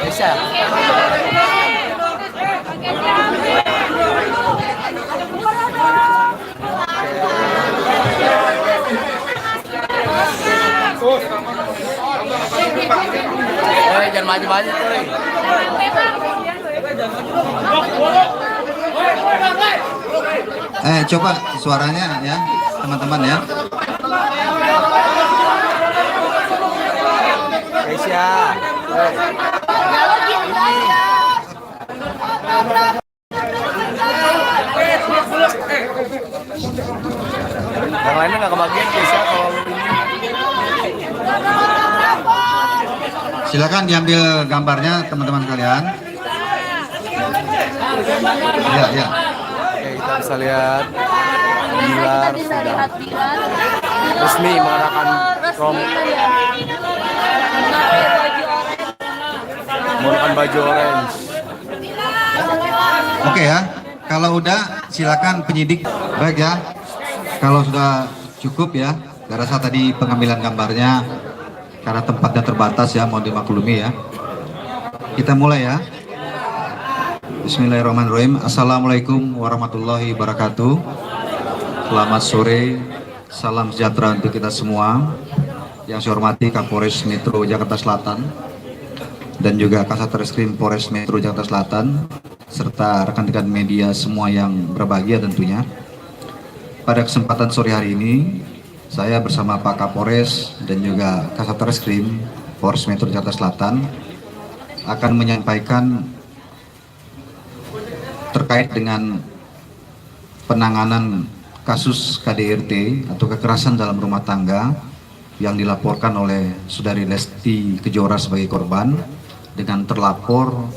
Bisa. Jangan maju-maju tuh. Coba suaranya ya, teman-teman ya. Aisyah. Yang lainnya nggak kebagian Aisyah kalau ini. Silakan diambil gambarnya teman-teman kalian. Ya, ya. Oke, kita bisa lihat Bilar sudah resmi mengadakan menggunakan baju orange. Oke ya, kalau udah silakan penyidik. Baik ya, kalau sudah cukup ya, saya rasa tadi pengambilan gambarnya karena tempatnya terbatas ya, mohon dimaklumi ya. Kita mulai ya. Bismillahirrahmanirrahim. Assalamualaikum warahmatullahi wabarakatuh. Selamat sore, salam sejahtera untuk kita semua. Yang saya hormati Kapolres Metro Jakarta Selatan dan juga Kasat Reskrim Polres Metro Jakarta Selatan serta rekan-rekan media semua yang berbahagia tentunya. Pada kesempatan sore hari ini, saya bersama Pak Kapolres dan juga Kasat Reskrim Polres Metro Jakarta Selatan akan menyampaikan terkait dengan penanganan kasus KDRT atau kekerasan dalam rumah tangga yang dilaporkan oleh Saudari Lesti Kejora sebagai korban dengan terlapor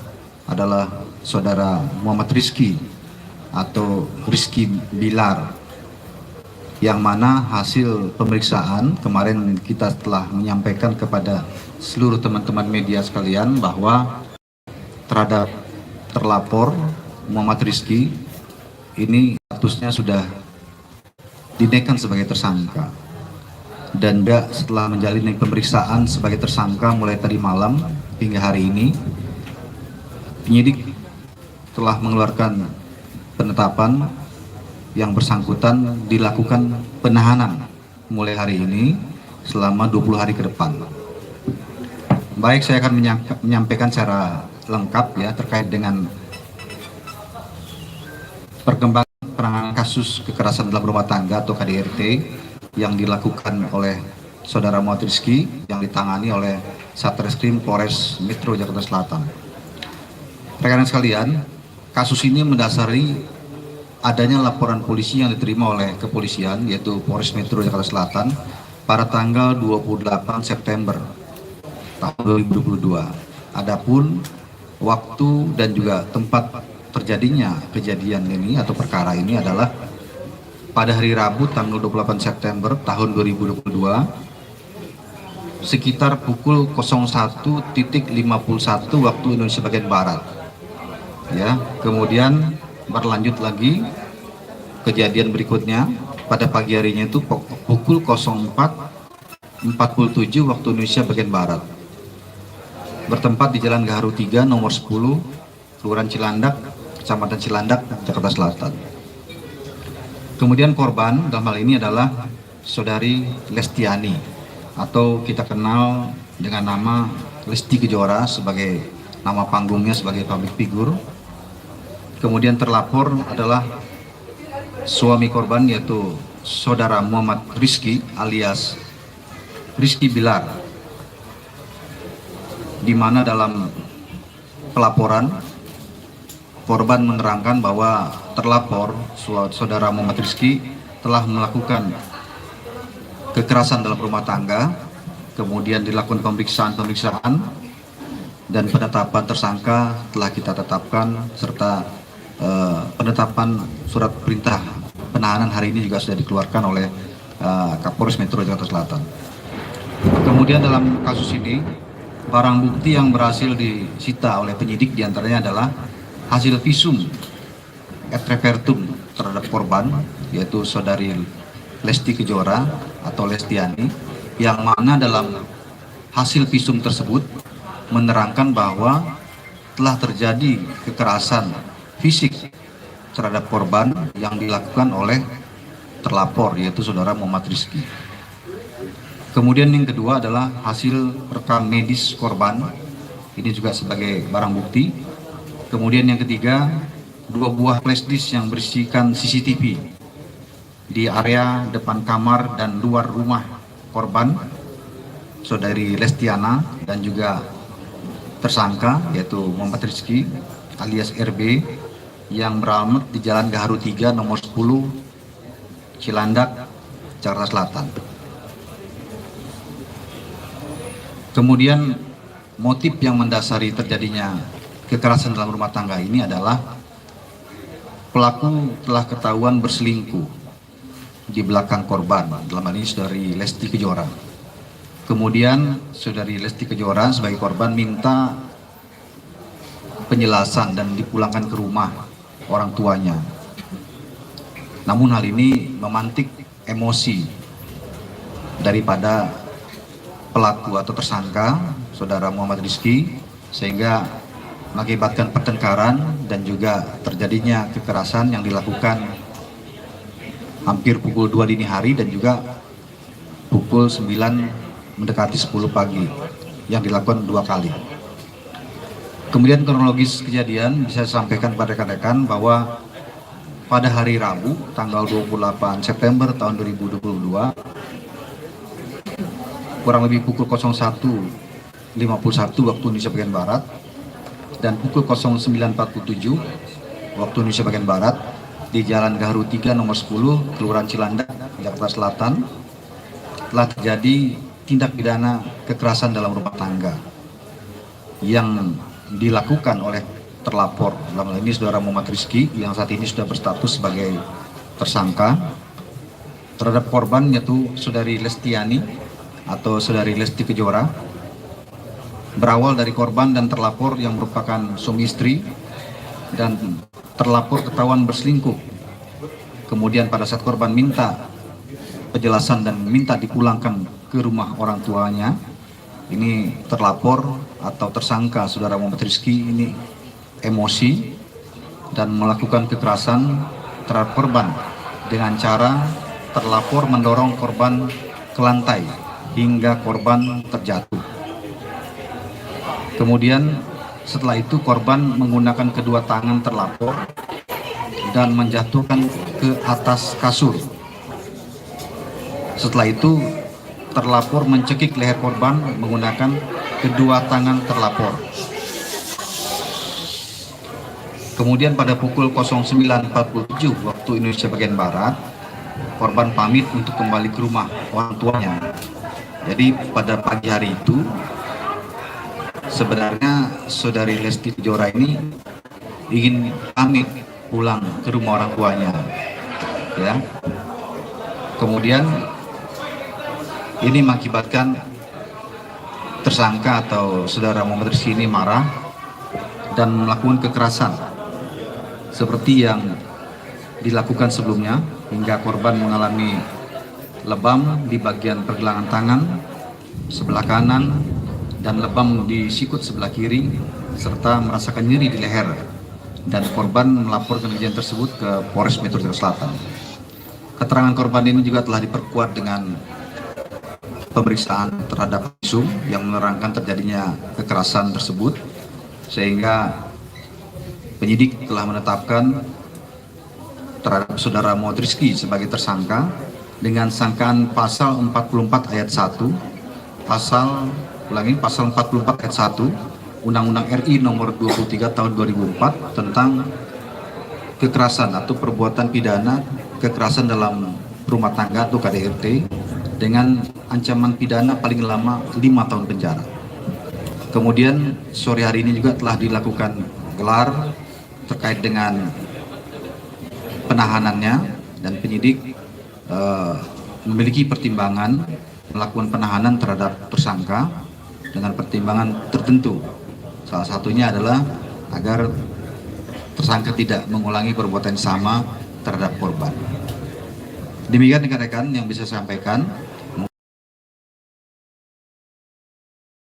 adalah Saudara Muhammad Rizky atau Rizky Bilar, yang mana hasil pemeriksaan kemarin kita telah menyampaikan kepada seluruh teman-teman media sekalian bahwa terhadap terlapor Muhammad Rizky ini statusnya sudah dinaikkan sebagai tersangka, dan setelah menjalani pemeriksaan sebagai tersangka mulai tadi malam hingga hari ini, penyidik telah mengeluarkan penetapan yang bersangkutan dilakukan penahanan mulai hari ini selama 20 hari ke depan. Baik, saya akan menyampaikan secara lengkap ya terkait dengan perkembangan penanganan kasus kekerasan dalam rumah tangga atau KDRT yang dilakukan oleh Saudara Muhammad Rizky yang ditangani oleh Satreskrim Polres Metro Jakarta Selatan. Rekan-rekan sekalian, kasus ini mendasari adanya laporan polisi yang diterima oleh kepolisian yaitu Polres Metro Jakarta Selatan pada tanggal 28 September tahun 2022. Adapun waktu dan juga tempat terjadinya kejadian ini atau perkara ini adalah pada hari Rabu tanggal 28 September tahun 2022 sekitar pukul 01.51 waktu Indonesia bagian Barat. Ya, kemudian berlanjut lagi kejadian berikutnya pada pagi harinya itu pukul 04.47 waktu Indonesia bagian Barat. Bertempat di Jalan Gaharu 3 nomor 10 Kelurahan Cilandak, Kecamatan Cilandak, Jakarta Selatan. Kemudian korban dalam hal ini adalah Saudari Lestiani atau kita kenal dengan nama Lesti Kejora sebagai nama panggungnya sebagai public figure. Kemudian terlapor adalah suami korban yaitu Saudara Muhammad Rizky alias Rizky Bilar, di mana dalam pelaporan korban menerangkan bahwa terlapor Saudara Muhammad Rizky telah melakukan kekerasan dalam rumah tangga, kemudian dilakukan pemeriksaan dan penetapan tersangka telah kita tetapkan serta penetapan surat perintah penahanan hari ini juga sudah dikeluarkan oleh Kapolres Metro Jakarta Selatan. Kemudian dalam kasus ini barang bukti yang berhasil disita oleh penyidik diantaranya adalah hasil visum et repertum terhadap korban yaitu Saudari Lesti Kejora atau Lestiani, yang mana dalam hasil visum tersebut menerangkan bahwa telah terjadi kekerasan fisik terhadap korban yang dilakukan oleh terlapor, yaitu saudara Muhammad Rizky. Kemudian yang kedua adalah hasil rekam medis korban, ini juga sebagai barang bukti. Kemudian yang ketiga, 2 buah flash disk yang berisikan CCTV di area depan kamar dan luar rumah korban, saudari Lestiana dan juga tersangka yaitu Muhammad Rizky alias RB yang beralamat di Jalan Gaharu 3 nomor 10 Cilandak, Jakarta Selatan. Kemudian motif yang mendasari terjadinya kekerasan dalam rumah tangga ini adalah pelaku telah ketahuan berselingkuh di belakang korban, dalam hal ini saudari Lesti Kejora. Kemudian saudari Lesti Kejora sebagai korban minta penjelasan dan dipulangkan ke rumah orang tuanya. Namun hal ini memantik emosi daripada pelaku atau tersangka saudara Muhammad Rizky, sehingga mengakibatkan pertengkaran dan juga terjadinya kekerasan yang dilakukan hampir pukul 2 dini hari dan juga pukul 9 mendekati 10 pagi yang dilakukan 2 kali. Kemudian kronologis kejadian bisa saya sampaikan kepada rekan-rekan bahwa pada hari Rabu tanggal 28 September tahun 2022 kurang lebih pukul 01.51 waktu Indonesia bagian Barat dan pukul 09.47 waktu Indonesia bagian Barat di Jalan Gaharu 3 nomor 10 Kelurahan Cilandak, Jakarta Selatan telah terjadi tindak pidana kekerasan dalam rumah tangga yang dilakukan oleh terlapor, dalam hal ini saudara Muhammad Rizky yang saat ini sudah berstatus sebagai tersangka, terhadap korban yaitu saudari Lestiani atau saudari Lesti Kejora. Berawal dari korban dan terlapor yang merupakan suami istri dan terlapor ketahuan berselingkuh. Kemudian pada saat korban minta penjelasan dan minta dipulangkan ke rumah orang tuanya, ini terlapor atau tersangka saudara Muhammad Rizky ini emosi dan melakukan kekerasan terhadap korban dengan cara terlapor mendorong korban ke lantai hingga korban terjatuh. Kemudian setelah itu korban menggunakan kedua tangan terlapor dan menjatuhkan ke atas kasur. Setelah itu terlapor mencekik leher korban menggunakan kedua tangan terlapor. Kemudian pada pukul 09.47 waktu Indonesia bagian Barat, korban pamit untuk kembali ke rumah orang tuanya. Jadi pada pagi hari itu sebenarnya saudari Lesti Kejora ini ingin pamit pulang ke rumah orang tuanya, ya. Kemudian ini mengakibatkan tersangka atau saudara Muhammad Rizky ini marah dan melakukan kekerasan seperti yang dilakukan sebelumnya hingga korban mengalami lebam di bagian pergelangan tangan sebelah kanan dan lebam di sikut sebelah kiri serta merasakan nyeri di leher, dan korban melaporkan kejadian tersebut ke Polres Metro Jakarta Selatan. Keterangan korban ini juga telah diperkuat dengan pemeriksaan terhadap visum yang menerangkan terjadinya kekerasan tersebut, sehingga penyidik telah menetapkan terhadap saudara Muhammad Rizky sebagai tersangka dengan sangkaan pasal 44 ayat 1, pasal 44 ayat 1 Undang-Undang RI nomor 23 tahun 2004 tentang kekerasan atau perbuatan pidana kekerasan dalam rumah tangga atau KDRT dengan ancaman pidana paling lama 5 tahun penjara. Kemudian sore hari ini juga telah dilakukan gelar terkait dengan penahanannya, dan penyidik memiliki pertimbangan melakukan penahanan terhadap tersangka dengan pertimbangan tertentu. Salah satunya adalah agar tersangka tidak mengulangi perbuatan sama terhadap korban. Demikian rekan-rekan yang bisa saya sampaikan.